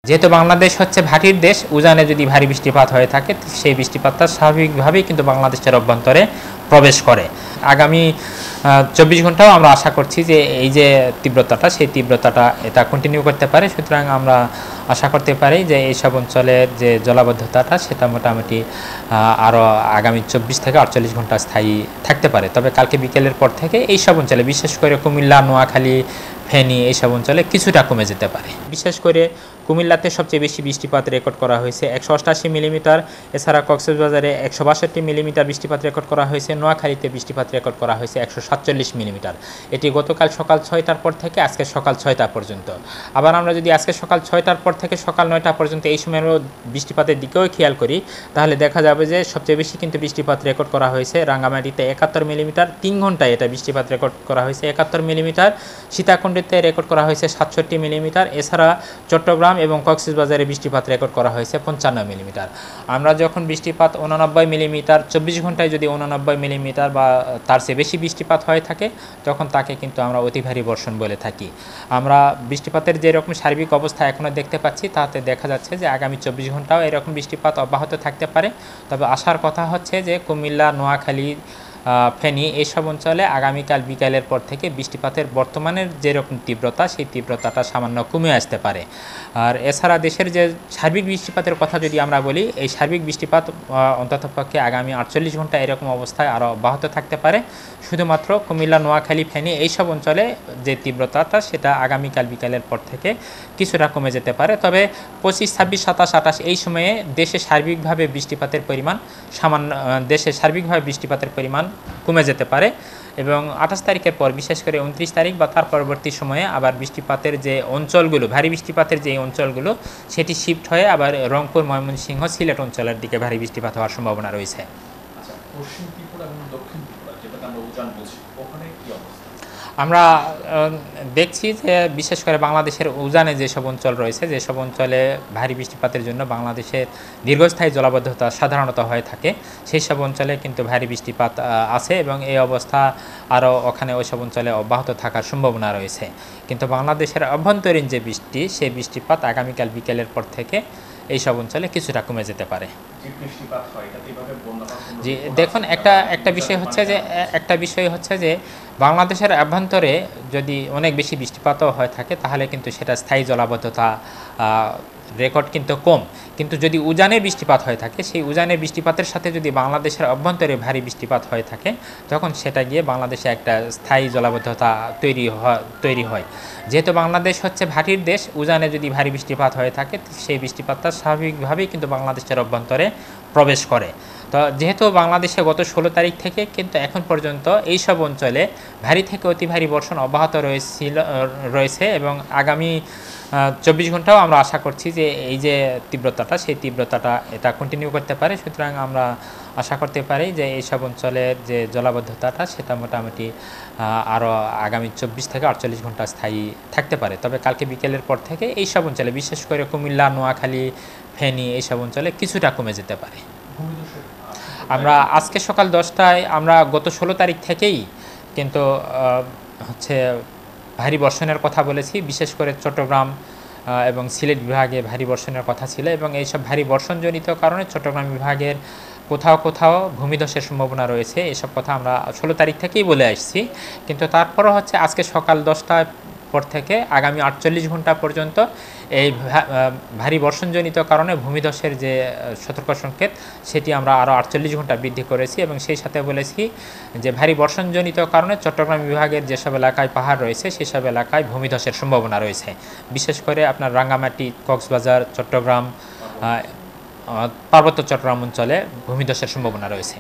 যেহেতু বাংলাদেশ হচ্ছে ভাটির দেশ, উজানে যদি ভারী বৃষ্টিপাত হয়ে থাকে সেই বৃষ্টিপাতটা স্বাভাবিকভাবেই কিন্তু বাংলাদেশের অভ্যন্তরে প্রবেশ করে। আগামী 24 ঘন্টাও আমরা আশা করছি যে এই যে তীব্রতাটা, সেই তীব্রতাটা এটা কন্টিনিউ করতে পারে। সুতরাং আমরা আশা করতে পারি যে এইসব অঞ্চলের যে জলাবদ্ধতাটা সেটা মোটামুটি আরও আগামী 24 থেকে 48 ঘন্টা স্থায়ী থাকতে পারে। তবে কালকে বিকেলের পর থেকে এইসব অঞ্চলে, বিশেষ করে কুমিল্লা, নোয়াখালী, ফেনী এইসব অঞ্চলে কিছুটা কমে যেতে পারে। বিশেষ করে কুমিল্লাতে সবচেয়ে বেশি বৃষ্টিপাত রেকর্ড করা হয়েছে 188 মিলিমিটার। এছাড়া কক্সবাজারে 162 মিলিমিটার বৃষ্টিপাত রেকর্ড করা হয়েছে। নোয়াখালীতে বৃষ্টিপাত রেকর্ড করা হয়েছে 147 মিলিমিটার। এটি গতকাল সকাল 6টার পর থেকে আজকে সকাল 6টা পর্যন্ত। আবার আমরা যদি আজকে সকাল 6টার পর থেকে সকাল 9টা পর্যন্ত এই সময়ের বৃষ্টিপাতের দিকেও খেয়াল করি, তাহলে দেখা যাবে যে সবচেয়ে বেশি কিন্তু বৃষ্টিপাত রেকর্ড করা হয়েছে রাঙ্গামাটিতে 71 মিলিমিটার। 3 ঘন্টায় এটা বৃষ্টিপাত রেকর্ড করা হয়েছে 71 মিলিমিটার। সীতাকুণ্ডতে রেকর্ড করা হয়েছে 67 মিলিমিটার। এছাড়া চট্টগ্রাম এবং কক্সবাজারে বৃষ্টিপাত রেকর্ড করা হয়েছে 55 মিলিমিটার। আমরা যখন বৃষ্টিপাত 89 মিলিমিটার, 24 ঘন্টায় যদি 89 মিলিমিটার বা তার চেয়ে বেশি বৃষ্টিপাত হয়ে থাকে, তখন তাকে কিন্তু আমরা অতি ভারী বর্ষণ বলে থাকি। আমরা বৃষ্টিপাতের যেরকম সার্বিক অবস্থা এখনও দেখতে পাচ্ছি, তাতে দেখা যাচ্ছে যে আগামী 24 ঘন্টাও এরকম বৃষ্টিপাত অব্যাহত থাকতে পারে। তবে আসার কথা হচ্ছে যে কুমিল্লা, নোয়াখালী, ফেনী এইসব অঞ্চলে আগামীকাল বিকালের পর থেকে বৃষ্টিপাতের বর্তমানের যেরকম তীব্রতা, সেই তীব্রতাটা সামান্য কমে আসতে পারে। আর এছাড়া দেশের যে সার্বিক বৃষ্টিপাতের কথা যদি আমরা বলি, এই সার্বিক বৃষ্টিপাত অন্ততপক্ষে আগামী 48 ঘন্টা এরকম অবস্থায় আরও অব্যাহত থাকতে পারে। শুধুমাত্র কুমিল্লা, নোয়াখালী, ফেনী এইসব অঞ্চলে যে তীব্রতাটা সেটা আগামীকাল বিকালের পর থেকে কিছুটা কমে যেতে পারে। তবে 25, 26, 27, 28 এই সময়ে দেশে সার্বিকভাবে বৃষ্টিপাতের পরিমাণ কমে যেতে পারে এবং 28 তারিখের পর, বিশেষ করে 29 তারিখ বা তার পরবর্তী সময়ে আবার বৃষ্টিপাতের যে অঞ্চলগুলো, ভারী বৃষ্টিপাতের যে অঞ্চলগুলো, সেটি শিফট হয়ে আবার রংপুর, ময়মনসিংহ, সিলেট অঞ্চলের দিকে ভারী বৃষ্টিপাত হওয়ার সম্ভাবনা রয়েছে। আচ্ছা, পশ্চিম ত্রিপুরা এবং দক্ষিণ ত্রিপুরা, যেটাকে আমরা উজান বলছি, ওখানে কি অবস্থা? আমরা দেখছি যে বিশেষ করে বাংলাদেশের উজানে যেসব অঞ্চল রয়েছে, যেসব অঞ্চলে ভারী বৃষ্টিপাতের জন্য বাংলাদেশের দীর্ঘস্থায়ী জলাবদ্ধতা সাধারণত হয়ে থাকে, সেই সব অঞ্চলে কিন্তু ভারী বৃষ্টিপাত আছে এবং এই অবস্থা আরও ওখানে ওইসব অঞ্চলে অব্যাহত থাকার সম্ভাবনা রয়েছে। কিন্তু বাংলাদেশের অভ্যন্তরীণ যে বৃষ্টি, সেই বৃষ্টিপাত আগামীকাল বিকেলের পর থেকে এইসব অঞ্চলে কিছুটা কমে যেতে পারে। জি, দেখুন, একটা বিষয় হচ্ছে যে বাংলাদেশের অভ্যন্তরে যদি অনেক বেশি বৃষ্টিপাতও হয়ে থাকে, তাহলে কিন্তু সেটা স্থায়ী জলাবদ্ধতা রেকর্ড কিন্তু কম। কিন্তু যদি উজানে বৃষ্টিপাত হয়ে থাকে, সেই উজানের বৃষ্টিপাতের সাথে যদি বাংলাদেশের অভ্যন্তরে ভারী বৃষ্টিপাত হয়ে থাকে, তখন সেটা গিয়ে বাংলাদেশে একটা স্থায়ী জলাবদ্ধতা তৈরি হয়। যেহেতু বাংলাদেশ হচ্ছে ভাটির দেশ, উজানে যদি ভারী বৃষ্টিপাত হয়ে থাকে সেই বৃষ্টিপাতটা স্বাভাবিকভাবেই কিন্তু বাংলাদেশের অভ্যন্তরে প্রবেশ করে। তো যেহেতু বাংলাদেশে গত 16 তারিখ থেকে কিন্তু এখন পর্যন্ত এইসব অঞ্চলে ভারী থেকে অতি ভারী বর্ষণ অব্যাহত রয়েছে এবং আগামী 24 ঘন্টাও আমরা আশা করছি যে এই যে তীব্রতাটা, সেই তীব্রতাটা এটা কন্টিনিউ করতে পারে। সুতরাং আমরা আশা করতে পারি যে এইসব অঞ্চলের যে জলাবদ্ধতাটা সেটা মোটামুটি আরও আগামী 24 থেকে 48 ঘন্টা স্থায়ী থাকতে পারে। তবে কালকে বিকেলের পর থেকে এইসব অঞ্চলে, বিশেষ করে কুমিল্লা, নোয়াখালী, ফেনী এইসব অঞ্চলে কিছুটা কমে যেতে পারে। আমরা আজকে সকাল 10টায় আমরা গত 16 তারিখ থেকেই কিন্তু ভারী বর্ষণের কথা বলেছি। বিশেষ করে চট্টগ্রাম এবং সিলেট বিভাগে ভারী বর্ষণের কথা ছিল এবং এইসব ভারী বর্ষণজনিত কারণে চট্টগ্রাম বিভাগের কোথাও ভূমিধসের সম্ভাবনা রয়েছে। এসব কথা আমরা 16 তারিখ থেকেই বলে আসছি। কিন্তু তারপরও আজকে সকাল 10টার পর থেকে আগামী 48 ঘন্টা পর্যন্ত এই ভারী বর্ষণজনিত কারণে ভূমিধসের যে সতর্ক সংকেত, সেটি আমরা আরও 48 ঘন্টা বৃদ্ধি করেছি এবং সেই সাথে বলেছি যে ভারী বর্ষণজনিত কারণে চট্টগ্রাম বিভাগের যেসব এলাকায় পাহাড় রয়েছে সেসব এলাকায় ভূমিধসের সম্ভাবনা রয়েছে। বিশেষ করে আপনার রাঙ্গামাটি, কক্সবাজার, চট্টগ্রাম, পার্বত্য চট্টগ্রাম অঞ্চলে ভূমিধসের সম্ভাবনা রয়েছে।